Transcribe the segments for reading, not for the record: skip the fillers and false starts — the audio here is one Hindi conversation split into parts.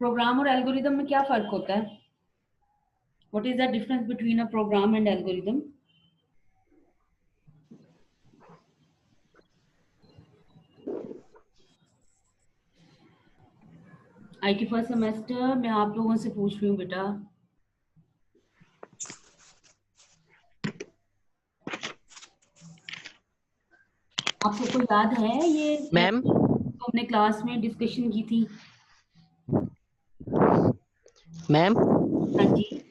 प्रोग्राम और एल्गोरिदम में क्या फर्क होता है? What is the difference between a program and algorithm? IT first semester मैं आप लोगों से पूछ रही हूँ बेटा, आप सबको याद है ये मैम? तो हमने क्लास में डिस्कशन की थी? मैम, हाँ जी।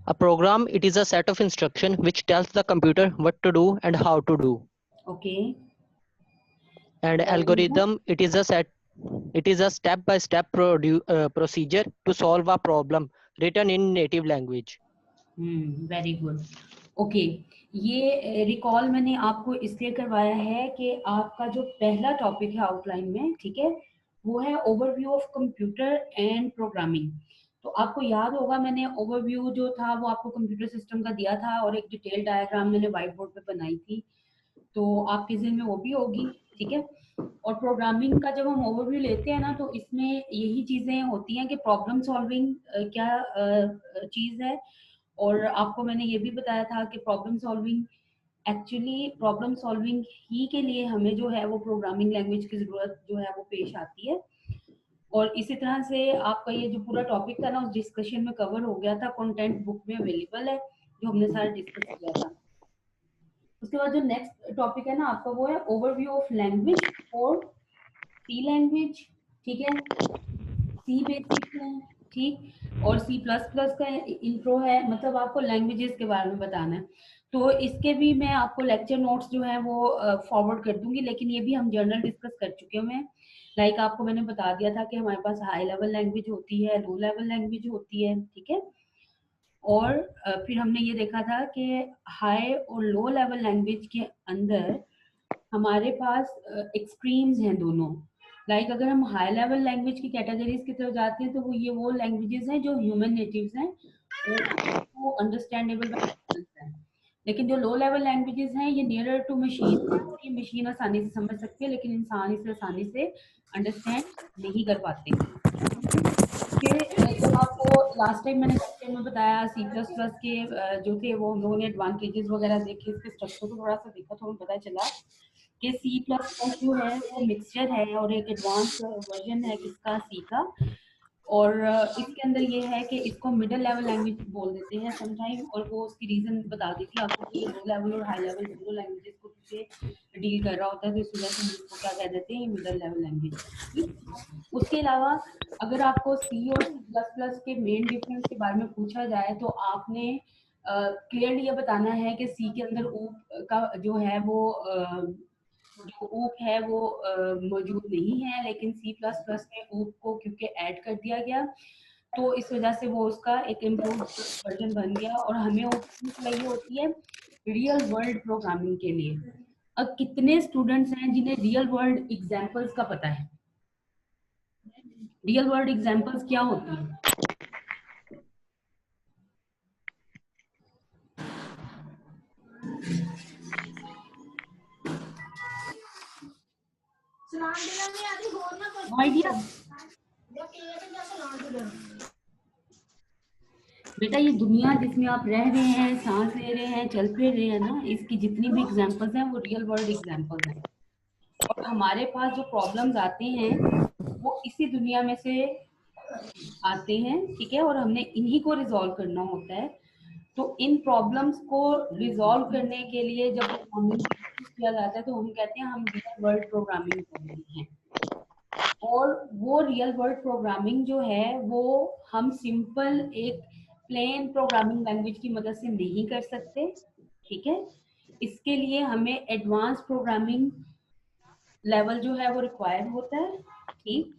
a program, it is a set of instruction which tells the computer what to do and how to do. Okay. And algorithm, it is a step by step procedure to solve a problem written in native language. Very good. Okay, ये रिकॉल मैंने आपको इसलिए करवाया है कि आपका जो पहला टॉपिक है आउटलाइन में, ठीक है, वो है overview of computer and programming. तो आपको याद होगा मैंने ओवरव्यू जो था वो आपको कंप्यूटर सिस्टम का दिया था और एक डिटेल डायग्राम मैंने व्हाइट बोर्ड पे बनाई थी, तो आपके ज़हन में वो भी होगी, ठीक है। और प्रोग्रामिंग का जब हम ओवरव्यू लेते हैं ना तो इसमें यही चीज़ें होती हैं कि प्रॉब्लम सॉल्विंग क्या चीज़ है। और आपको मैंने ये भी बताया था कि प्रॉब्लम सॉल्विंग ही के लिए हमें जो है वो प्रोग्रामिंग लैंग्वेज की ज़रूरत जो है वो पेश आती है। और इसी तरह से आपका ये जो पूरा टॉपिक था ना उस डिस्कशन में कवर हो गया था, कंटेंट बुक में अवेलेबल है जो हमने सारा डिस्कस किया था। उसके बाद जो नेक्स्ट टॉपिक है ना आपका वो है ओवरव्यू ऑफ लैंग्वेज और सी लैंग्वेज, ठीक है। सी बेसिक्स है, ठीक, और सी प्लस प्लस का इंट्रो है, मतलब आपको लैंग्वेजेस के बारे में बताना है। तो इसके भी मैं आपको लेक्चर नोट्स जो है वो फॉरवर्ड कर दूंगी, लेकिन ये भी हम जर्नल डिस्कस कर चुके हुए हैं। लाइक आपको मैंने बता दिया था कि हमारे पास हाई लेवल लैंग्वेज होती है, लो लेवल लैंग्वेज होती है, ठीक है। और फिर हमने ये देखा था कि हाई और लो लेवल लैंग्वेज के अंदर हमारे पास एक्सट्रीम्स हैं दोनों। लाइक अगर हम हाई लेवल लैंग्वेज की कैटेगरीज की तरफ जाते हैं तो वो लैंग्वेजेस हैं जो ह्यूमन नेटिव्स हैं और वो अंडरस्टैंडेबल है। लेकिन जो लो लेवल लैंग्वेजेस हैं ये नियरर टू मशीन है और ये मशीन आसानी से समझ सकती है लेकिन इंसान इसे आसानी से अंडरस्टैंड नहीं कर पाते। फिर जब आपको लास्ट टाइम मैंने लेक्चर में बताया सी प्लस प्लस के जो थे वो हम लोगों ने एडवांटेजेस वगैरह देखे, इसके स्ट्रक्चर को थोड़ा सा देखा तो हमें पता चला कि सी प्लस प्लस जो है वो मिक्सचर है और एक एडवांस वर्जन है किसका, सी का। और इसके अंदर ये है कि इसको मिडिल लेवल लैंग्वेज बोल देते हैं समटाइम, और वो उसकी रीजन बता दी थी आपको कि ये लो लेवल और हाई लेवल दोनों लैंग्वेजेस को पीछे डील कर रहा होता है, तो इस वजह से हम इसको क्या कह देते हैं, मिडिल लेवल लैंग्वेज। उसके अलावा अगर आपको सी और सी प्लस प्लस के मेन डिफरेंस के बारे में पूछा जाए तो आपने क्लियरली ये बताना है कि सी के अंदर ऊप का जो है वो जो ऊप है वो मौजूद नहीं है, लेकिन सी प्लस प्लस में ऊप को क्योंकि ऐड कर दिया गया तो इस वजह से वो उसका एक इम्प्रूव वर्जन बन गया और हमें ऊप चाहिए होती है रियल वर्ल्ड प्रोग्रामिंग के लिए। अब कितने स्टूडेंट्स हैं जिन्हें रियल वर्ल्ड एग्जांपल्स का पता है? रियल वर्ल्ड एग्जांपल्स क्या होती हैं? आइडिया बेटा, ये दुनिया जिसमें आप रह रहे हैं, सांस ले रहे हैं, चल फिर रहे हैं ना, इसकी जितनी भी एग्जांपल्स हैं वो रियल वर्ल्ड एग्जांपल्स हैं। और हमारे पास जो प्रॉब्लम्स आते हैं वो इसी दुनिया में से आते हैं, ठीक है, और हमने इन्हीं को रिजॉल्व करना होता है। तो इन प्रॉब्लम्स को रिजॉल्व करने के लिए जब प्रोग्रामिंग किया जाता है तो हम कहते हैं हम रियल वर्ल्ड प्रोग्रामिंग कर रहे हैं। और वो रियल वर्ल्ड प्रोग्रामिंग जो है वो हम सिंपल एक प्लेन प्रोग्रामिंग लैंग्वेज की मदद से नहीं कर सकते, ठीक है। इसके लिए हमें एडवांस प्रोग्रामिंग लेवल जो है वो रिक्वायर्ड होता है, ठीक।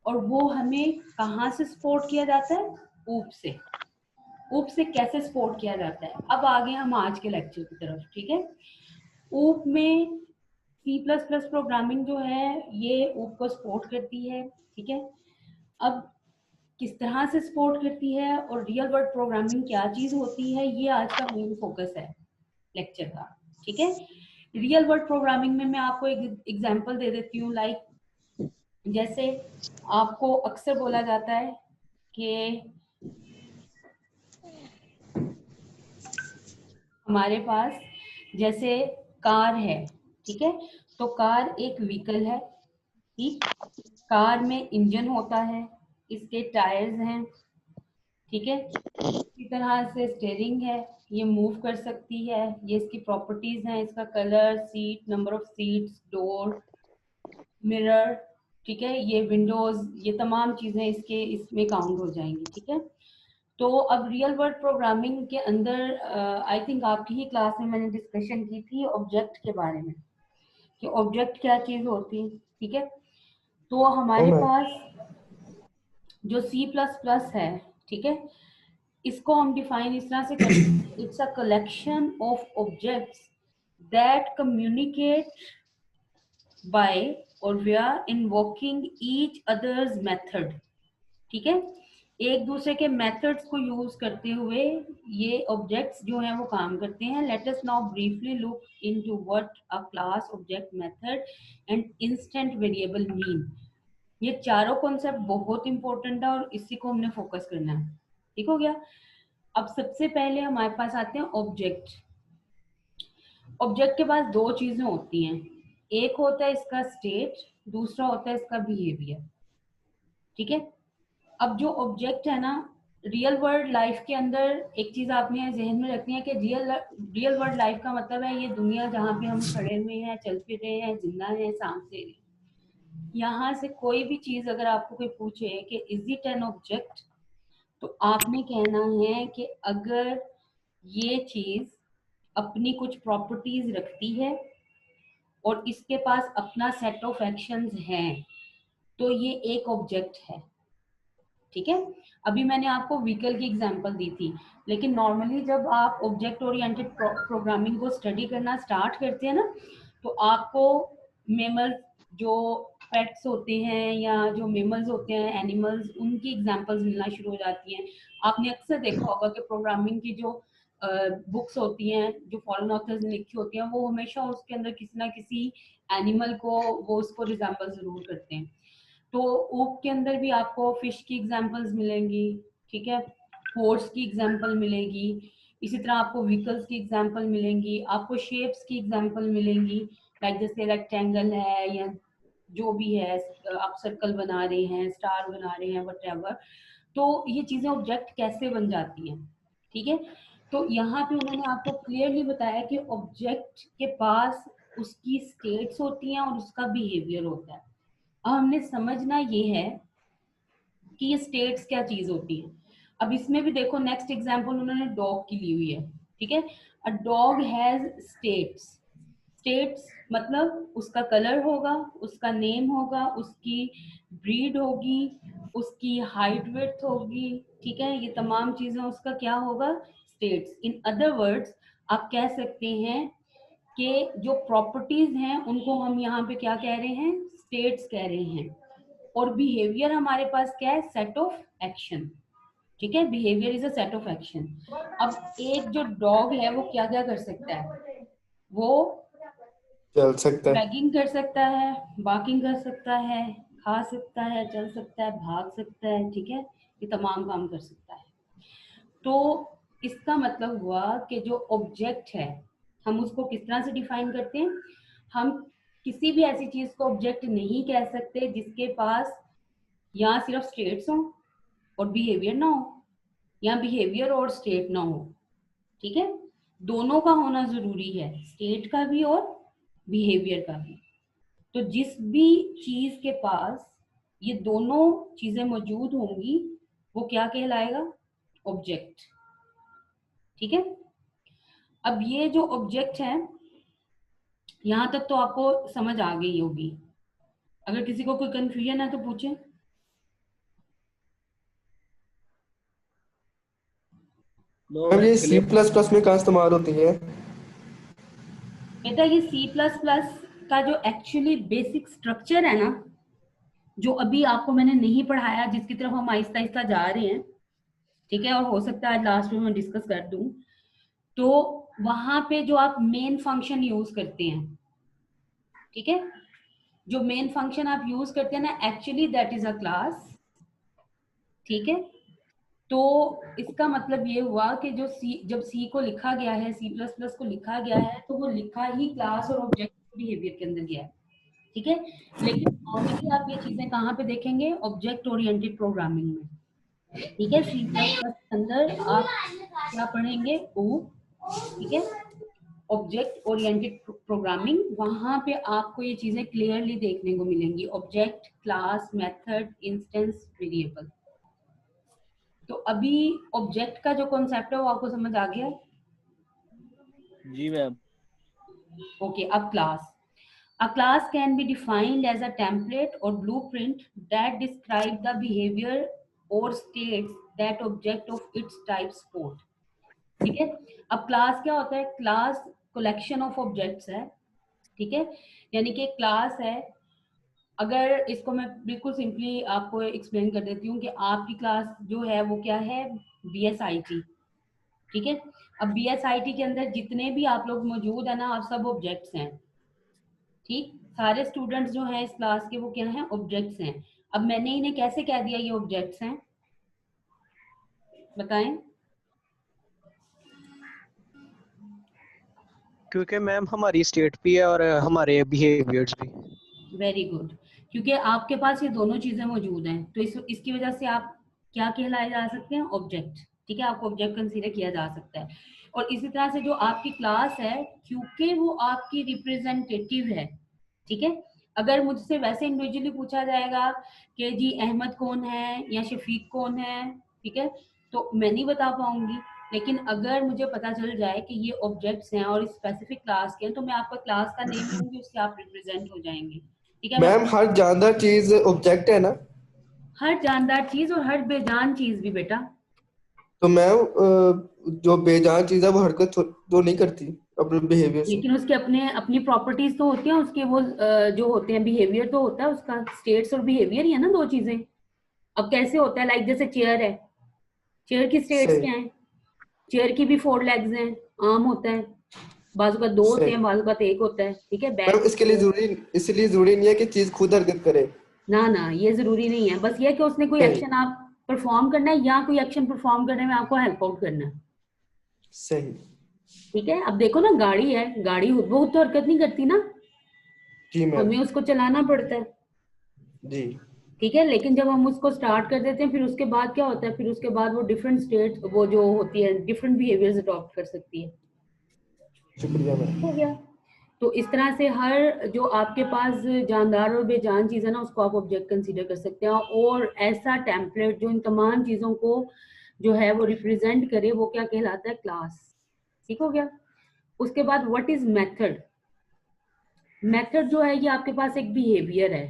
और वो हमें कहाँ से सपोर्ट किया जाता है? ऊप से। ऊप से कैसे सपोर्ट किया जाता है? अब आगे हम आज के लेक्चर की तरफ, ठीक है। ऊप में सी प्लस प्लस प्रोग्रामिंग जो है ये ऊप को सपोर्ट करती है, ठीक है। अब किस तरह से सपोर्ट करती है और रियल वर्ल्ड प्रोग्रामिंग क्या चीज होती है, ये आज का मेन फोकस है लेक्चर का, ठीक है। रियल वर्ल्ड प्रोग्रामिंग में मैं आपको एक एग्जांपल दे देती हूँ। लाइक जैसे आपको अक्सर बोला जाता है कि हमारे पास जैसे कार है, ठीक है, तो कार एक व्हीकल है, ठीक। कार में इंजन होता है, इसके टायर्स हैं, ठीक है। इसी तरह से स्टेयरिंग है, ये मूव कर सकती है, ये इसकी प्रॉपर्टीज हैं, इसका colour, seat, number of seats, door, mirror, ठीक है, ये विंडोज, ये तमाम चीजें इसके इसमें काउंट हो जाएंगी, ठीक है। तो अब रियल वर्ल्ड प्रोग्रामिंग के अंदर आई थिंक आपकी ही क्लास में मैंने डिस्कशन की थी ऑब्जेक्ट के बारे में, कि ऑब्जेक्ट क्या चीज होती है, ठीक है। तो हाँ हमारे मैम। पास जो C++ है, ठीक है, इसको हम डिफाइन इस तरह से करते हैं, it's a collection of objects that communicate by और we are invoking each other's method, ठीक है। एक दूसरे के मेथड्स को यूज करते हुए ये ऑब्जेक्ट्स जो हैं वो काम करते हैं। Let us now briefly look into what a class, object, method and instant variable mean. ये चारों कॉन्सेप्ट बहुत इंपॉर्टेंट है और इसी को हमने फोकस करना है, ठीक हो गया। अब सबसे पहले हमारे पास आते हैं ऑब्जेक्ट। ऑब्जेक्ट के पास दो चीजें होती हैं, एक होता है इसका स्टेट, दूसरा होता है इसका बिहेवियर, ठीक है। अब जो ऑब्जेक्ट है ना, रियल वर्ल्ड लाइफ के अंदर एक चीज आपने जहन में रखनी है कि रियल वर्ल्ड लाइफ का मतलब है ये दुनिया जहाँ पे हम खड़े हुए हैं, चल फिर रहे हैं, जिंदा हैं, सांस ले रहे हैं। यहाँ से कोई भी चीज अगर आपको कोई पूछे कि इज इट एन ऑब्जेक्ट, तो आपने कहना है कि अगर ये चीज अपनी कुछ प्रॉपर्टीज रखती है और इसके पास अपना सेट ऑफ एक्शंस हैं, तो ये एक ऑब्जेक्ट है, ठीक है। अभी मैंने आपको व्हीकल की एग्जांपल दी थी, लेकिन नॉर्मली जब आप ऑब्जेक्ट ओरिएंटेड प्रोग्रामिंग को स्टडी करना स्टार्ट करते हैं ना, तो आपको मेमल्स, जो पेट्स होते हैं या जो मेमल्स होते हैं, एनिमल्स, उनकी एग्जांपल्स मिलना शुरू हो जाती हैं। आपने अक्सर देखा होगा कि प्रोग्रामिंग की जो बुक्स होती हैं, जो फॉरेन ऑथर्स ने लिखी होती हैं, वो हमेशा उसके अंदर किसी ना किसी एनिमल को वो उसको रिजेंबल जरूर करते हैं। तो ऊक के अंदर भी आपको फिश की एग्जांपल्स मिलेंगी, ठीक है, हॉर्स की एग्जांपल मिलेगी, इसी तरह आपको व्हीकल्स की एग्जांपल मिलेंगी, आपको शेप्स की एग्जांपल मिलेंगी, लाइक जैसे रेक्टेंगल है या जो भी है, आप सर्कल बना रहे हैं, स्टार बना रहे हैं, व्हाटएवर। तो ये चीजें ऑब्जेक्ट कैसे बन जाती हैं, ठीक है। तो यहाँ पे उन्होंने आपको क्लियरली बताया कि ऑब्जेक्ट के पास उसकी स्टेट्स होती हैं और उसका बिहेवियर होता है। अब हमने समझना ये है कि ये स्टेट्स क्या चीज होती है। अब इसमें भी देखो, नेक्स्ट एग्जांपल उन्होंने डॉग की ली हुई है, ठीक है। A dog has states. States मतलब उसका कलर होगा, उसका नेम होगा, उसकी ब्रीड होगी, उसकी हाइट विड्थ होगी, ठीक है, ये तमाम चीजें उसका क्या होगा, स्टेट्स। इन अदर वर्ड्स आप कह सकते हैं कि जो प्रॉपर्टीज हैं उनको हम यहाँ पे क्या कह रहे हैं, स्टेट्स कह रहे हैं। और बिहेवियर हमारे पास क्या है, सेट ऑफ एक्शन, ठीक है। Behaviour is a set of action. अब एक जो डॉग है वो क्या क्या कर सकता है, वो चल सकता है। वैगिंग कर सकता है, बार्किंग कर सकता है, खा सकता है, चल सकता है, भाग सकता है, ठीक है, ये तमाम काम कर सकता है। तो इसका मतलब हुआ कि जो ऑब्जेक्ट है हम उसको किस तरह से डिफाइन करते हैं। हम किसी भी ऐसी चीज को ऑब्जेक्ट नहीं कह सकते जिसके पास या सिर्फ स्टेट्स हो और बिहेवियर ना हो, या बिहेवियर और स्टेट ना हो, ठीक है। दोनों का होना जरूरी है, स्टेट का भी और बिहेवियर का भी। तो जिस भी चीज के पास ये दोनों चीजें मौजूद होंगी वो क्या कहलाएगा, ऑब्जेक्ट, ठीक है। अब ये जो ऑब्जेक्ट है, यहां तक तो आपको समझ आ गई होगी। अगर किसी को कोई कंफ्यूजन है तो पूछे। मैम ये C++ में कहाँ इस्तेमाल होती है? बेटा ये C++ का जो एक्चुअली बेसिक स्ट्रक्चर है ना, जो अभी आपको मैंने नहीं पढ़ाया, जिसकी तरफ हम आहिस्ता आहिस्ता जा रहे हैं, ठीक है, और हो सकता है आज लास्ट में मैं डिस्कस कर दूं, तो वहां पे जो आप मेन फंक्शन यूज करते हैं, ठीक है, जो मेन फंक्शन आप यूज करते हैं ना, actually that is a class, ठीक है। तो इसका मतलब ये हुआ कि जो जब सी को लिखा गया है, C++ को लिखा गया है, तो वो लिखा ही क्लास और ऑब्जेक्ट बिहेवियर के अंदर गया है, ठीक है। लेकिन नॉर्मली आप ये चीजें कहाँ पे देखेंगे? ऑब्जेक्ट ओरिएंटेड प्रोग्रामिंग में, ठीक है। C++ के अंदर आप क्या पढ़ेंगे? ओ, ठीक है, ऑब्जेक्ट ओरिएंटेड प्रोग्रामिंग। वहां पे आपको ये चीजें क्लियरली देखने को मिलेंगी, object, class, method, instance, variable. तो अभी ऑब्जेक्ट का जो कॉन्सेप्ट है वो आपको समझ आ गया? जी मैम। ओके, अब class. A class can be defined as a template or blueprint that describe the behavior or states that object of its type support, ठीक है। अब क्लास क्या होता है? क्लास कलेक्शन ऑफ ऑब्जेक्ट्स है, ठीक है। यानी कि क्लास है, अगर इसको मैं बिल्कुल सिंपली आपको एक्सप्लेन कर देती हूँ कि आपकी क्लास जो है वो क्या है? BSIT, ठीक है। अब BSIT के अंदर जितने भी आप लोग मौजूद है ना, आप सब ऑब्जेक्ट्स हैं, ठीक। सारे स्टूडेंट्स जो हैं इस क्लास के वो क्या हैं? ऑब्जेक्ट्स हैं। अब मैंने इन्हें कैसे कह दिया ये ऑब्जेक्ट्स हैं? बताएं। क्योंकि मैम हमारी स्टेट भी है और हमारे बिहेवियर्स भी। वेरी गुड, क्योंकि आपके पास ये दोनों चीजें मौजूद हैं, तो इसकी वजह से आप क्या कहलाए जा सकते हैं? ऑब्जेक्ट, ठीक है। आपको ऑब्जेक्ट कंसीडर किया जा सकता है। और इसी तरह से जो आपकी क्लास है, क्योंकि वो आपकी रिप्रेजेंटेटिव है, ठीक है। अगर मुझसे वैसे इंडिविजुअली पूछा जाएगा कि जी अहमद कौन है या शफीक कौन है, ठीक है, तो मैं नहीं बता पाऊंगी। लेकिन अगर मुझे पता चल जाए कि ये ऑब्जेक्ट्स हैं और इस स्पेसिफिक क्लास के हैं, तो मैं आपका क्लास का नेम दूंगी, उससे आप रिप्रेजेंट हो जाएंगे, ठीक है। मैम हर जानदार चीज ऑब्जेक्ट है ना? हर जानदार चीज और हर बेजान चीज भी बेटा। तो मैम जो बेजान चीज है वो हरकत तो नहीं करती अपने बिहेवियर से? लेकिन उसके अपने अपनी प्रॉपर्टीज तो होती हैं उसके, वो जो होते हैं बिहेवियर तो होता है उसका। स्टेट्स और बिहेवियर ही है ना, दो चीजें। अब कैसे होता है? लाइक जैसे चेयर है, चेयर की स्टेट्स सही क्या हैं? चेयर की भी 4 लेग्स हैं, आम होता है, बाजू का 2 होते सही। हैं, बाजू का 1 होता है, ठीक है। मैम बैठ, इसके लिए इसलिए जरूरी नहीं है कि चीज खुद हरकत करे। ना ना, ये जरूरी नहीं है। बस ये कि उसने कोई सही एक्शन आप परफॉर्म करना है या कोई एक्शन परफॉर्म करने में आपको हेल्प आउट करना है, सही। ठीक है। अब देखो ना, गाड़ी है, गाड़ी खुद ब खुद तो हरकत नहीं करती ना, जी मैम। हमें उसको चलाना पड़ता है, जी ठीक है। लेकिन जब हम उसको स्टार्ट कर देते हैं, फिर उसके बाद क्या होता है? फिर उसके बाद वो डिफरेंट स्टेट, वो जो होती है डिफरेंट बिहेवियर्स अडॉप्ट कर सकती है, शुक्रिया मैम। हो गया। तो इस तरह से हर जो आपके पास जानदार और बेजान चीज है ना, उसको आप ऑब्जेक्ट कंसीडर कर सकते हैं। और ऐसा टेम्पलेट जो इन तमाम चीजों को जो है वो रिप्रेजेंट करे, वो क्या कहलाता है? क्लास, ठीक हो गया। उसके बाद व्हाट इज मेथड? मेथड जो है ये आपके पास एक बिहेवियर है,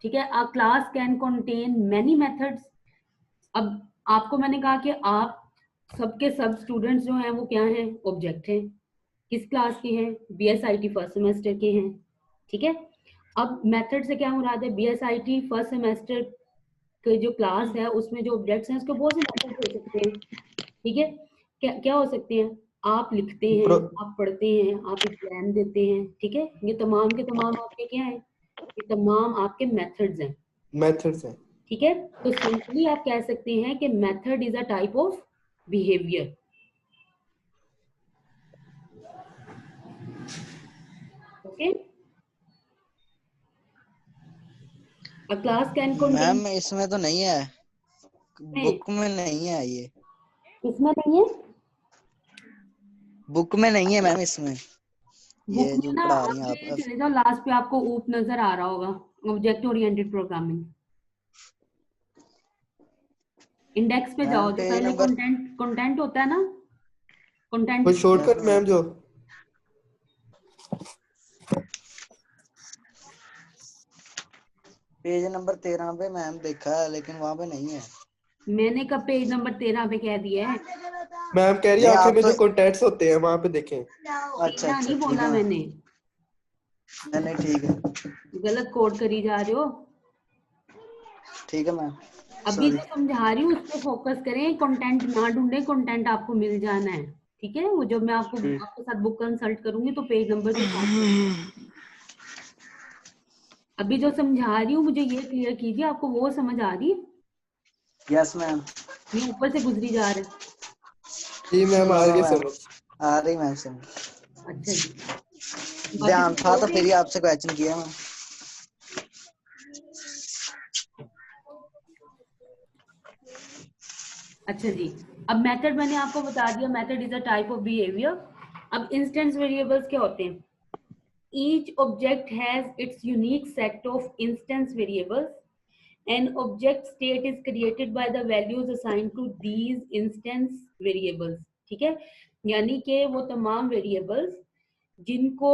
ठीक है। अ class can contain many methods. अब आपको मैंने कहा कि आप सबके सब स्टूडेंट्स जो हैं वो क्या हैं? ऑब्जेक्ट हैं। किस क्लास के हैं? BSIT फर्स्ट सेमेस्टर के हैं, ठीक है। अब मेथड से क्या मुराद है? BSIT फर्स्ट सेमेस्टर के जो क्लास है उसमें जो ऑब्जेक्ट्स हैं उसके बहुत से मेथड हो सकते हैं, ठीक है। क्या क्या हो सकते हैं? आप लिखते हैं, आप पढ़ते हैं, आप एग्जाम देते हैं, ठीक है। ये तमाम के तमाम आपके क्या हैं? ये तमाम आपके मेथड्स हैं, मेथड्स हैं। ठीक है। तो सिंपली आप कह सकते हैं कि method is a type of behaviour, okay. A class can contain, ma'am इसमें तो नहीं है, बुक में नहीं है ये, इसमें नहीं है, बुक में नहीं है मैम इसमें, बुक ये में जो ना पढ़ा आप रही हैं ये आप। चले जाओ, लास्ट पे आपको ऊप नजर आ रहा होगा, ऑब्जेक्ट ओरिएंटेड प्रोग्रामिंग। इंडेक्स पे मैम जाओ, जो पेज पहले नंबर, कंटेंट होता है ना, कंटेंट। कोई शॉर्टकट मैम जो? पेज नंबर 13 पे मैम देखा है लेकिन वहां पे नहीं है। मैंने कब पेज नंबर 13 पे कह दिया है? मैम कह रही है नहीं आखिर आप में तो, जो कॉन्टेक्ट्स होते हैं वहां पे देखें। अच्छा इतना अच्छा नहीं ठीक बोला है मैंने, नहीं ठीक है गलत कोड करी जा रहे हो। ठीक है मैम, अभी सॉरी। जो समझा रही हूँ उस पर फोकस करें, कंटेंट ना ढूंढे, कंटेंट आपको मिल जाना है, ठीक है। वो जब मैं आपके साथ बुक कंसल्ट करूंगी तो पेज नंबर के साथ, अभी जो समझा रही हूँ मुझे ये क्लियर कीजिए, आपको वो समझ आ रही है? Yes ma'am. ये ऊपर से गुजरी जा रहा है? जी मैम, आ रही है मैम, समझ। आ रही मैम समझ। अच्छा जी, बाकी ध्यान कुछ था तो बोलोगे? फिर ही आपसे क्वेश्चन किया मैम। अच्छा जी, अब मेथड मैंने आपको बता दिया, method is a type of behaviour. अब इंस्टेंस वेरिएबल्स क्या होते हैं? Each object has its unique set of instance variables. An object state is created by the values assigned to these instance variables. ठीक है, यानी कि वो तमाम वेरिएबल्स जिनको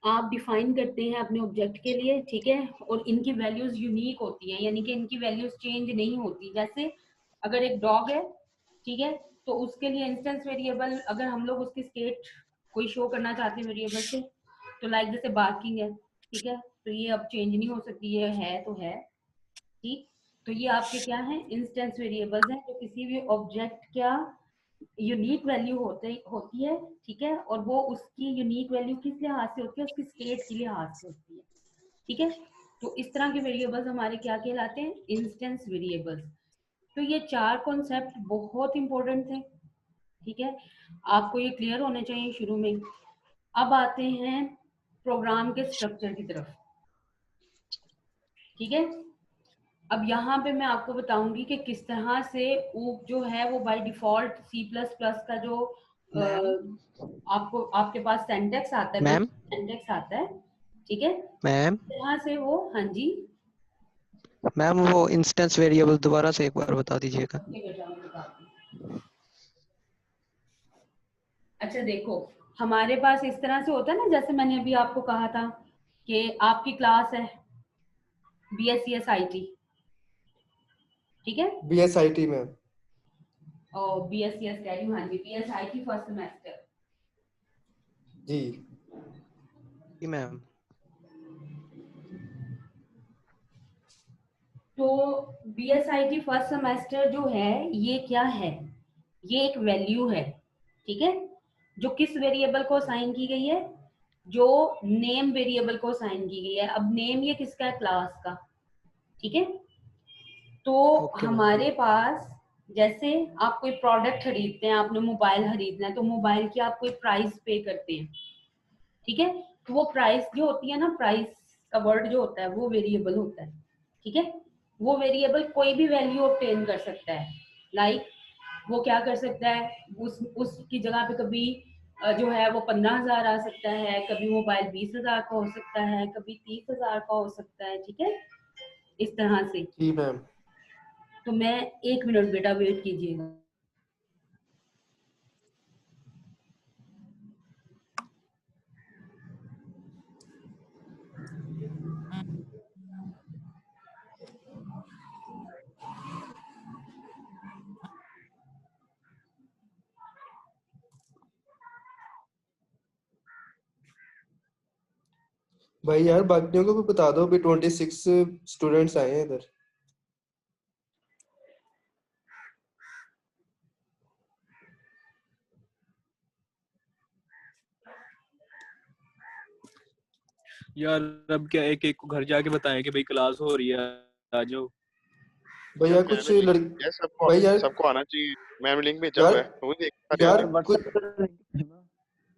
आप डिफाइन करते हैं अपने ऑब्जेक्ट के लिए, ठीक है, और इनकी वैल्यूज यूनिक होती हैं, यानी कि इनकी वैल्यूज चेंज नहीं होती। जैसे अगर एक डॉग है, ठीक है, तो उसके लिए इंस्टेंस वेरिएबल, अगर हम लोग उसकी स्टेट कोई शो करना चाहते हैं वेरिएबल से, तो लाइक जैसे बार्किंग है, ठीक है, तो ये अब चेंज नहीं हो सकती, ये है तो है, ठीक। तो ये आपके क्या है? इंस्टेंस वेरिएबल्स हैं, जो किसी भी ऑब्जेक्ट का यूनिक वैल्यू होती है, ठीक है, और वो उसकी यूनिक वैल्यू किस लिहाज से होती है? उसकी स्टेट के लिहाज से होती है, ठीक है। तो इस तरह के वेरिएबल्स हमारे क्या कहलाते हैं? Instance variables. तो ये चार कॉन्सेप्ट बहुत इंपॉर्टेंट थे, ठीक है, आपको ये क्लियर होने चाहिए शुरू में। अब आते हैं प्रोग्राम के स्ट्रक्चर की तरफ, ठीक है। अब यहाँ पे मैं आपको बताऊंगी कि किस तरह से ऊप जो है वो बाय डिफॉल्ट C++ का जो आपको आपके पास सिंटैक्स आता है, मैम सिंटैक्स आता है, ठीक है, मैम यहाँ से वो, हाँ जी, मैम वो इंस्टेंस वेरिएबल दोबारा से एक बार बता दीजिएगा। ओके बेटा मैं बताती हूँ। अच्छा देखो, हमारे पास इस तरह से होता है ना, जैसे मैंने अभी आपको कहा था कि आपकी क्लास है BSc IT, ठीक है, BSIT में। और BSc कह रही हूँ, हाँ जी, BSc फर्स्ट सेमेस्टर, जी जी मैम। तो BSIT फर्स्ट सेमेस्टर जो है ये क्या है? ये एक वैल्यू है, ठीक है, जो किस वेरिएबल को असाइन की गई है? जो नेम वेरिएबल को असाइन की गई है। अब नेम ये किसका है? क्लास का, ठीक है। तो ओके मैम। हमारे पास, जैसे आप कोई प्रोडक्ट खरीदते हैं, आपने मोबाइल खरीदना है, तो मोबाइल की आप कोई प्राइस पे करते हैं, ठीक है, तो वो प्राइस जो होती है ना, प्राइस का वर्ड जो होता है वो वेरिएबल होता है, ठीक है। वो वेरिएबल कोई भी वैल्यू ऑब्टेन कर सकता है, लाइक वो क्या कर सकता है? उसकी जगह पे कभी जो है वो 15,000 आ सकता है, कभी मोबाइल 20,000 का हो सकता है, कभी 30,000 का हो सकता है, ठीक है, इस तरह से। जी मैम। तो मैं 1 मिनट बेटा वेट कीजिएगा। भाई यार, बाकियों को भी बता दो, अभी 26 स्टूडेंट्स आए हैं इधर। यार अब क्या एक एक को घर जाके बताएं कि भाई क्लास हो रही है, आ जाओ। भैया जब कुछ मैम लिंक लड़के, है सबको, भाई यार, सबको आना चाहिए। मैम लिंक भेजा यार हुआ है, वो देख रहे यार हैं। कुछ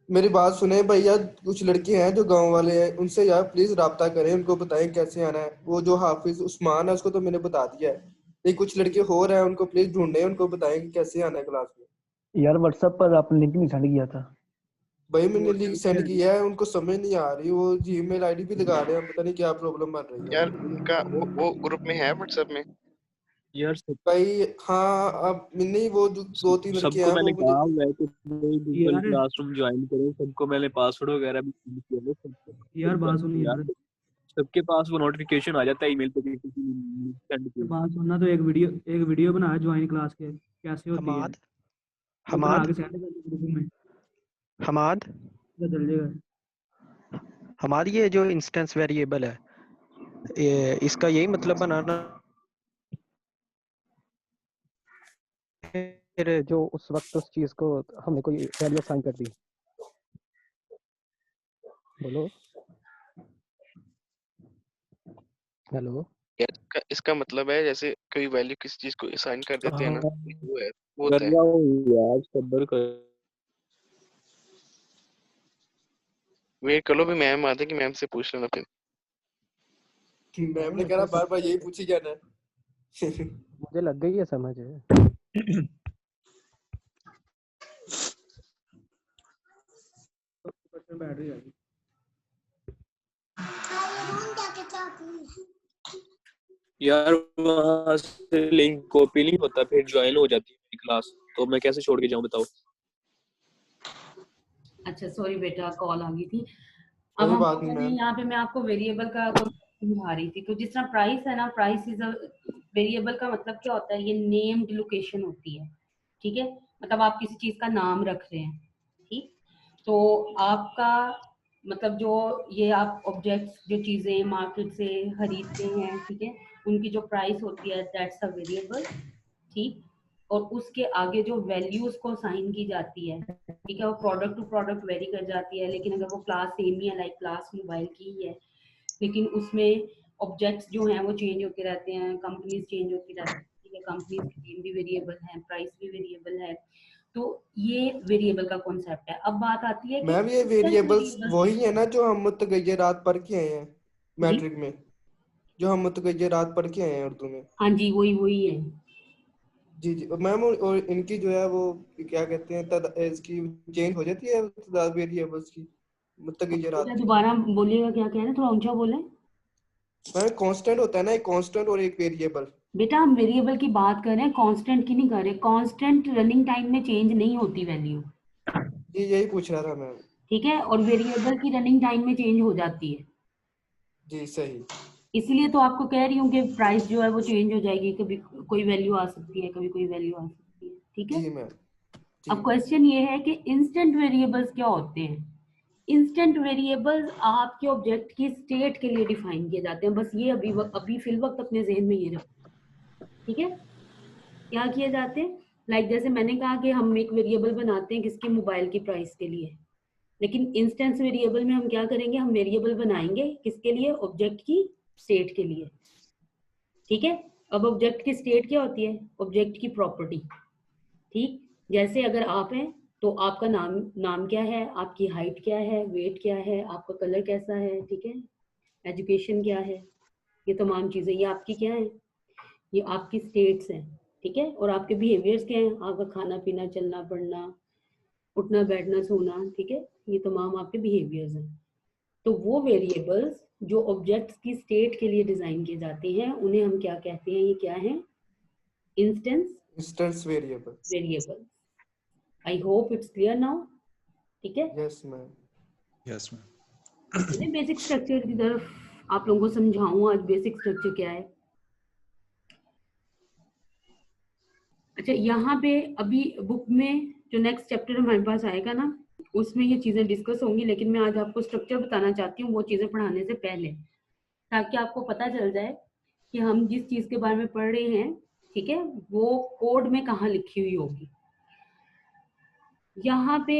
मेरी बात सुने भैया, कुछ लड़के हैं जो गांव वाले हैं, उनसे यार प्लीज राब्ता करें, उनको बताएं कैसे आना है। वो जो हाफिज उस्मान है उसको तो मैंने बता दिया है, ये कुछ लड़के हो रहे हैं, उनको प्लीज ढूंढे, उनको बताएं कि कैसे आना है क्लास में। यार व्हाट्सएप पर आपने लिंक नहीं सेंड किया था। भाई मैंने लिंक सेंड किया है, उनको समझ नहीं आ रही, वो जीमेल आईडी भी लगा रहे हैं, पता नहीं क्या प्रॉब्लम बन रही है। यार उनका वो ग्रुप में है व्हाट्सएप में। यार भाई हाँ, अब नहीं, वो जो 2-3 लड़के सबको हैं मैंने वो मुझे। कहा हुआ है कि भाई गूगल यार क्लासरूम ज्वाइन करो, सबको मैंने पासवर्ड वगैरह भी send किया है, सबको यार बात send सुनिए किया। यार, सबके पास वो नोटिफिकेशन आ जाता है ईमेल पे कि किसी ने सेंड किया। बात सुनना, तो एक वीडियो बना ज्वाइन क्लास के कैसे होती है, हमाद वो बना हमाद के सेंड कर दो ग्रुप में, हमाद पता चल जाएगा। हमारी ये जो इंस्टेंस वेरिएबल है, इसका यही मतलब बनाना फिर जो उस वक्त उस चीज को हमने कोई वैल्यू असाइन कर दी। बोलो। हेलो। यार इसका मतलब है जैसे कोई वैल्यू किसी चीज को असाइन कर देते हैं ना, हाँ, वो है, वो कर होता है। रहा हूँ यार, सब्र कर। वेट कर लो, भी मैम आते कि मैम से पूछ लेना फिर। मैम ने कहा बार बार यही पूछी जाना है। मुझे लग गई है समझ है। बैटरी आ गई। यार वहाँ से लिंक कॉपी नहीं होता, फिर ज्वाइन हो जाती है मेरी क्लास, तो मैं कैसे छोड़ के जाऊँ बताओ। अच्छा सॉरी बेटा, कॉल आ गई थी। अब कोई हम बात क्या नहीं करें, मैम। यहाँ पे मैं आपको वेरिएबल का concept समझा रही थी। तो जिस तरह प्राइस है ना, प्राइस इज अ वेरिएबल का मतलब क्या होता है, ये नेम्ड लोकेशन होती है। ठीक है, मतलब आप किसी चीज का नाम रख रहे हैं। ठीक, तो आपका मतलब जो ये आप ऑब्जेक्ट्स, जो चीजें मार्केट से खरीदते हैं, ठीक है, उनकी जो प्राइस होती है, दैट्स अ वेरिएबल। ठीक, और उसके आगे जो वैल्यूज को साइन की जाती है, ठीक है, वो प्रोडक्ट टू प्रोडक्ट वेरी कर जाती है, लेकिन अगर वो क्लास सेम ही है, लाइक क्लास मोबाइल की ही है, लेकिन उसमें ऑब्जेक्ट्स जो हैं वो चेंज होते रहते हैं, कंपनीज चेंज होती रहती है, ठीक है, कंपनीज की नेम भी वेरिएबल है, प्राइस भी वेरिएबल है। तो ये वेरिएबल का कॉन्सेप्ट है। अब बात आती है कि मैम ये इंस्टेंस वेरिएबल्स वेरिएबल। वही है ना जो हम मुतगय्यर रात पढ़ के आए हैं जी मैट्रिक में, जो हम मुतगय्यर रात पढ़ के आए हैं उर्दू में। हाँ जी, वही वही है। जी जी मैम, और इनकी जो है वो क्या कहते हैं, इसकी चेंज हो जाती है तादाद वेरिएबल्स की मुतगय्यर रात बेटा की। दोबारा बोलिएगा, क्या कह रहे हैं, थोड़ा ऊंचा बोले। मैम कांस्टेंट होता है ना, एक कांस्टेंट और एक वेरिएबल। बेटा हम वेरिएबल की बात कर रहे हैं, कांस्टेंट की नहीं कर रहे। कांस्टेंट रनिंग टाइम में चेंज नहीं होती वैल्यू, जी यही पूछ रहा था मैम। ठीक है, और वेरिएबल की रनिंग टाइम में चेंज हो जाती है। जी सही। इसलिए तो आपको कह रही हूँ कि प्राइस जो है वो चेंज हो जाएगी, कभी कोई वैल्यू आ सकती है, कभी कोई वैल्यू आ सकती है। ठीक है, जी मैम। जी अब क्वेश्चन ये है कि इंस्टेंट वेरिएबल्स क्या होते हैं। इंस्टेंट वेरिएबल्स आपके ऑब्जेक्ट की स्टेट के लिए डिफाइन किए जाते हैं। बस ये अभी फिल वक्त अपने जहन में ये रखो। ठीक है, क्या किए जाते हैं, लाइक जैसे मैंने कहा कि हम एक वेरिएबल बनाते हैं किसकी, मोबाइल की प्राइस के लिए, लेकिन इंस्टेंस वेरिएबल में हम क्या करेंगे, हम वेरिएबल बनाएंगे किसके लिए, ऑब्जेक्ट की स्टेट के लिए। ठीक है, अब ऑब्जेक्ट की स्टेट क्या होती है, ऑब्जेक्ट की प्रॉपर्टी। ठीक, जैसे अगर आप हैं तो आपका नाम, नाम क्या है, आपकी हाइट क्या है, वेट क्या है, आपका कलर कैसा है, ठीक है, एजुकेशन क्या है, ये तमाम चीजें ये आपकी क्या है, ये आपकी स्टेट्स हैं। ठीक है, और आपके बिहेवियर्स क्या हैं, आपका खाना पीना, चलना पड़ना, उठना बैठना सोना, ठीक है, ये तमाम आपके बिहेवियर्स हैं। तो वो वेरिएबल्स जो ऑब्जेक्ट्स की स्टेट के लिए डिजाइन किए जाते हैं, उन्हें हम क्या कहते हैं, ये क्या है, instance instance variable. Variable. I hope it's clear now. ठीक है, यस मैम। Yes ma'am. चलिए बेसिक स्ट्रक्चर की तरफ आप लोगों को समझाऊं आज बेसिक स्ट्रक्चर क्या है। अच्छा, यहाँ पे अभी बुक में जो नेक्स्ट चैप्टर हमारे पास आएगा ना, उसमें ये चीजें डिस्कस होंगी, लेकिन मैं आज आपको स्ट्रक्चर बताना चाहती हूँ वो चीजें पढ़ाने से पहले, ताकि आपको पता चल जाए कि हम जिस चीज के बारे में पढ़ रहे हैं, ठीक है, वो कोड में कहाँ लिखी हुई होगी। यहाँ पे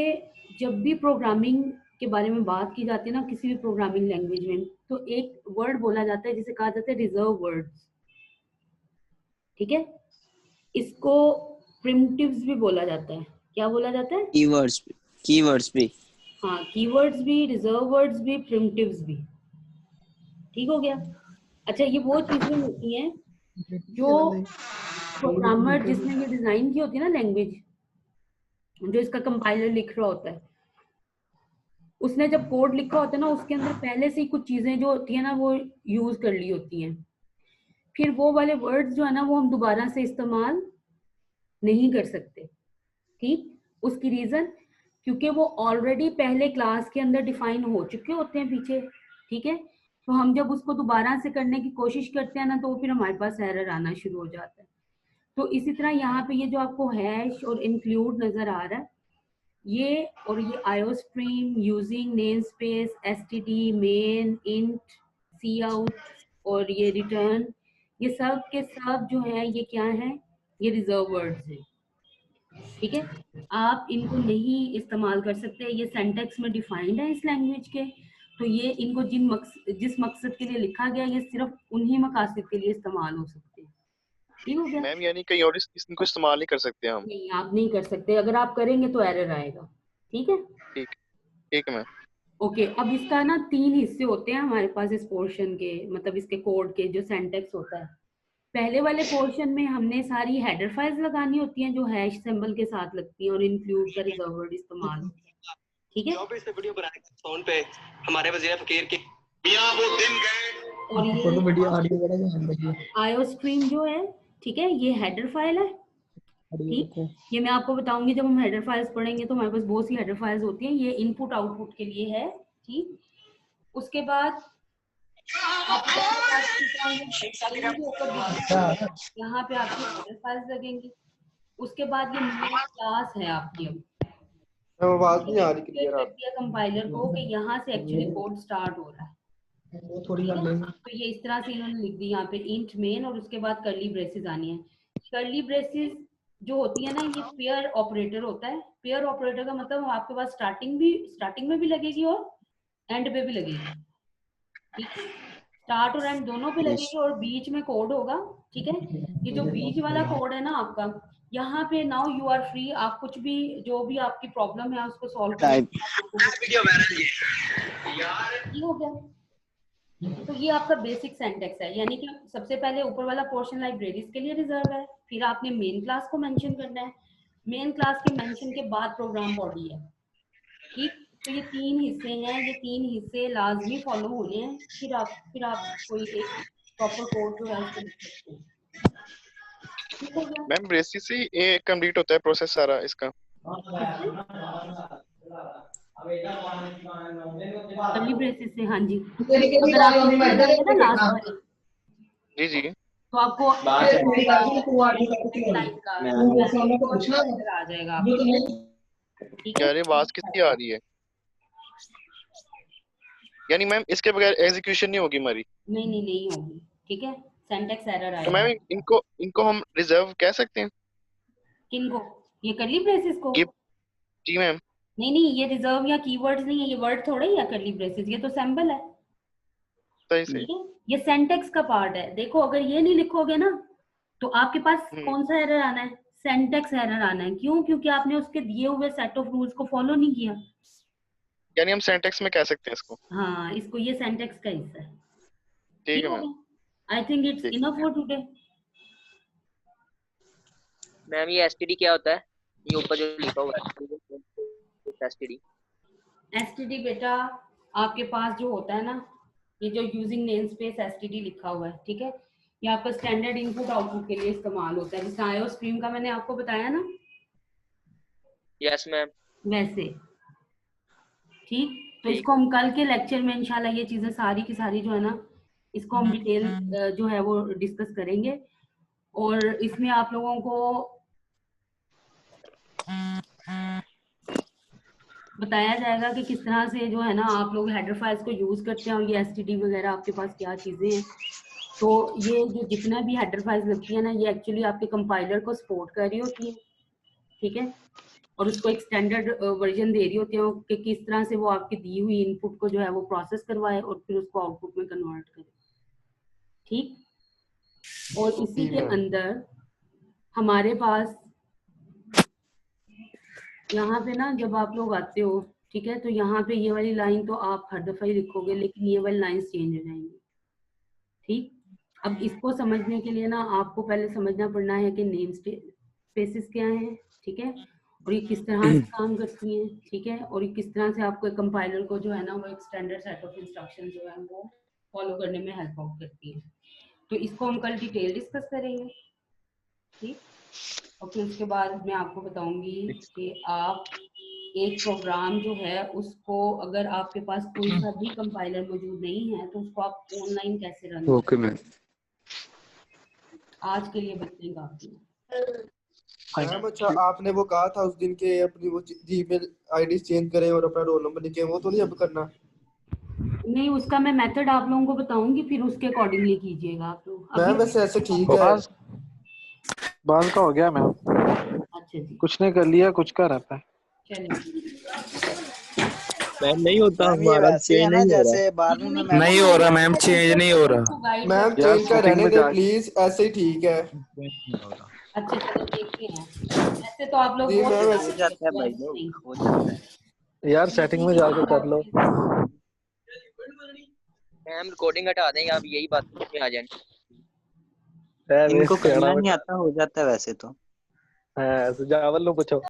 जब भी प्रोग्रामिंग के बारे में बात की जाती है ना, किसी भी प्रोग्रामिंग लैंग्वेज में, तो एक वर्ड बोला जाता है जिसे कहा जाता है रिजर्व वर्ड्स। ठीक है, इसको प्रिमिटिव्स भी बोला जाता है। क्या बोला जाता है, कीवर्ड्स भी। हाँ, कीवर्ड्स भी, रिजर्व वर्ड्स भी, प्रिमिटिव्स भी। ठीक हो गया। अच्छा, ये वो चीजें होती हैं जो प्रोग्रामर जिसने ये डिजाइन की होती है ना लैंग्वेज, जो इसका कंपाइलर लिख रहा होता है, उसने जब कोड लिखा होता है ना, उसके अंदर पहले से ही कुछ चीजें जो होती है ना वो यूज कर ली होती हैं। फिर वो वाले वर्ड्स जो है ना वो हम दोबारा से इस्तेमाल नहीं कर सकते। ठीक, उसकी रीजन, क्योंकि वो ऑलरेडी पहले क्लास के अंदर डिफाइन हो चुके होते हैं पीछे। ठीक है, तो हम जब उसको दोबारा से करने की कोशिश करते हैं ना, तो फिर हमारे पास एरर आना शुरू हो जाता है। तो इसी तरह यहाँ पे ये जो आपको हैश और इंक्लूड नजर आ रहा है, ये और ये iostream, using namespace, STD, main, int, cout और ये रिटर्न, ये सब के सब जो है ये क्या है, ये रिजर्व वर्ड्स हैं। ठीक है, आप इनको नहीं इस्तेमाल कर सकते, ये सेंटेक्स में डिफाइंड है इस लैंग्वेज के, तो ये इनको जिस मकसद के लिए लिखा गया ये सिर्फ उन्हीं मकासद के लिए इस्तेमाल हो सकते हैं। ठीक हो गया? मैम यानी कहीं और इनको इस्तेमाल नहीं कर सकते हम? नहीं, आप नहीं कर सकते, अगर आप करेंगे तो एरर आएगा। ठीक है? ठीक ठीक है मैम। ओके, अब इसका ना 3 हिस्से होते हैं हमारे पास इस पोर्शन के, मतलब इसके कोड के जो सिंटैक्स होता है। पहले वाले पोर्शन में हमने सारी हेडर फाइल्स लगानी होती हैं जो हैश सिंबल के साथ लगती हैं और इंक्लूड का रिजर्व वर्ड इस्तेमाल होता है। ठीक है? वीडियो बनाएंगे फोन पे हमारे वजीर फकीर के मियां वो दिन गए और ये वीडियो ऑडियो वगैरह आयो स्ट्रीम जो है, ठीक है, ये हेडर फाइल है। ठीक, ये मैं आपको बताऊंगी जब हम हेडर फाइल्स पढ़ेंगे तो हमारे पास बहुत सी हेडर फाइल्स होती हैं, ये इनपुट आउटपुट के लिए है। ठीक, उसके बाद यहाँ पे आपकी हेडर फाइल्स लगेंगी। उसके बाद ये मेन क्लास है आपकी। अब आवाज नहीं आ रही क्लियर आप कंपाइलर को कि यहाँ से एक्चुअली कोड स्टार्ट हो रहा है। वो थोड़ी कर लेंगे। तो ये इस तरह से इन्होंने लिख दी यहाँ पे इंट मेन और उसके बाद कर्ली ब्रेसेस आनी है। कर्ली ब्रेसेस जो होती है ना ये पेयर ऑपरेटर होता है। पेयर ऑपरेटर का मतलब आपके पास स्टार्टिंग में भी लगेगी और एंड पे भी लगेगी। ठीक है, स्टार्ट और एंड दोनों पे लगेगी और बीच में कोड होगा। ठीक है, ये जो बीच वाला कोड है ना आपका, यहाँ पे नाउ यू आर फ्री, आप कुछ भी जो भी आपकी प्रॉब्लम है उसको सॉल्व कर वीडियो वायरल है हो गया। तो ये आपका बेसिक सिंटैक्स है, यानी कि सबसे पहले ऊपर वाला पोर्शन लाइब्रेरीज के लिए रिजर्व है, फिर आपने मेन क्लास को मेंशन करना है, मेन क्लास के मेंशन के बाद प्रोग्राम बॉडी है। ठीक, तो ये 3 हिस्से हैं, ये 3 हिस्से लाजमी फॉलो होने हैं, फिर आप कोई एक प्रॉपर कोड जो है उसको लिख सकते हैं। ठीक हो गया? मैम ब्रेसिस से ये कंप्लीट होता है प्रोसेस सारा इसका? कर्ली ब्रेसेस से, हाँ जी। अगर आप ना लास्ट वाली जी जी तो आपको आ जाएगा। यार ये आवाज किसकी आ रही है? यानी मैम इसके बगैर एग्जीक्यूशन नहीं होगी हमारी? नहीं होगी। ठीक है, सिंटैक्स एरर आएगा। तो मैम इनको हम रिजर्व कह सकते हैं? किनको? ये कर्ली ब्रेसेस को? जी मैम। नहीं, ये रिजर्व या कीवर्ड्स नहीं है, ये वर्ड थोड़ा ही है कर्ली ब्रेसेस, ये तो सिंबल है। सही ये सिंटैक्स का पार्ट है। देखो अगर ये नहीं लिखोगे ना तो आपके पास कौन सा एरर आना है? सिंटैक्स एरर आना है। क्यों? क्योंकि आपने उसके दिए हुए सेट ऑफ रूल्स को फॉलो नहीं किया। यानी हम सिंटैक्स में कह सकते हैं इसको? हाँ, इसको ये सिंटैक्स का हिस्सा है। ठीक है ma'am. I think it's enough for today. Ma'am ये एसटीडी क्या होता है? ये ऊपर जो लिखा हुआ है एसटीडी बेटा आपके पास जो होता है ना, ये जो यूजिंग नेमस्पेस एसटीडी लिखा हुआ है, ठीक है, ये आपका स्टैंडर्ड इनपुट आउटपुट के लिए इस्तेमाल होता है। जैसे आयो स्ट्रीम का मैंने आपको बताया ना। Yes ma'am. वैसे ठीक, तो इसको हम कल के लेक्चर में इंशाल्लाह ये चीजें सारी की सारी जो है ना इसको हम डिटेल जो है वो डिस्कस करेंगे। और इसमें आप लोगों को बताया जाएगा कि किस तरह से जो है ना आप लोग हेडर फाइल्स को यूज करते हैं और ये एसटीडी वगैरह आपके पास क्या चीजें हैं। तो ये जो जितना भी हेडर फाइल्स लगती है ना ये एक्चुअली आपके कंपाइलर को सपोर्ट कर रही होती है। ठीक है, और उसको एक स्टैंडर्ड वर्जन दे रही होती है कि किस तरह से वो आपकी दी हुई इनपुट को जो है वो प्रोसेस करवाए और फिर उसको आउटपुट में कन्वर्ट करे। ठीक, और इसी के अंदर हमारे पास यहाँ पे ना जब आप लोग आते हो, ठीक है, तो यहाँ पे ये वाली लाइन तो आप हर दफा ही लिखोगे लेकिन ये वाली लाइन चेंज हो जाएंगी। ठीक, अब इसको समझने के लिए ना आपको पहले समझना पड़ना है कि नेम स्पेसेस क्या है। ठीक है, और ये किस तरह से काम करती हैं। ठीक है, और ये किस तरह से आपको कंपाइलर को जो है ना वो एक स्टैंडर्ड सेट ऑफ इंस्ट्रक्शन जो है वो फॉलो करने में हेल्प आउट करती है। तो इसको हम कल डिटेल डिस्कस करेंगे। ठीक, और फिर उसके बाद मैं आपको बताऊंगी कि आप एक प्रोग्राम जो है उसको अगर आपके पास कोई सा भी कंपाइलर मौजूद नहीं है तो उसको आप ऑनलाइन कैसे रन करें। Okay ma'am. आज के लिए बच्चे काफी मैम अच्छा आपने वो कहा था उस दिन के अपनी वो जीमेल आईडी चेंज करें और अपना रोल नंबर लिखें, वो तो नहीं अब करना? नहीं, उसका मैं मेथड आप लोगों को बताऊंगी, फिर उसके अकॉर्डिंगली कीजिएगा आप लोग। मैम वैसे ऐसे ठीक है। बाल का हो गया मैम। अच्छा जी, कुछ ने कर लिया, कुछ का रहता है। चलिए। मैम नहीं होता, मैम ये हमारा वैसे ही है चेंज ना, नहीं हो रहा। जैसे 12वीं में मैम नहीं हो रहा मैम, चेंज नहीं हो रहा। मैम यार चेंज का सेटिंग रहने में दे जा प्लीज, ऐसे ही ठीक है। अच्छा चलो देखते हैं। ऐसे तो आप लोग जी बोल मैम, हो जाता है भाई लोग, हो जाता है। यार सेटिंग में जाके कर लो। मैम रिकॉर्डिंग हटा दें, आप यही बात में आ जाए। यार इनको कहना करना नहीं आता, हो जाता है वैसे तो। है सुझाव लो पूछो।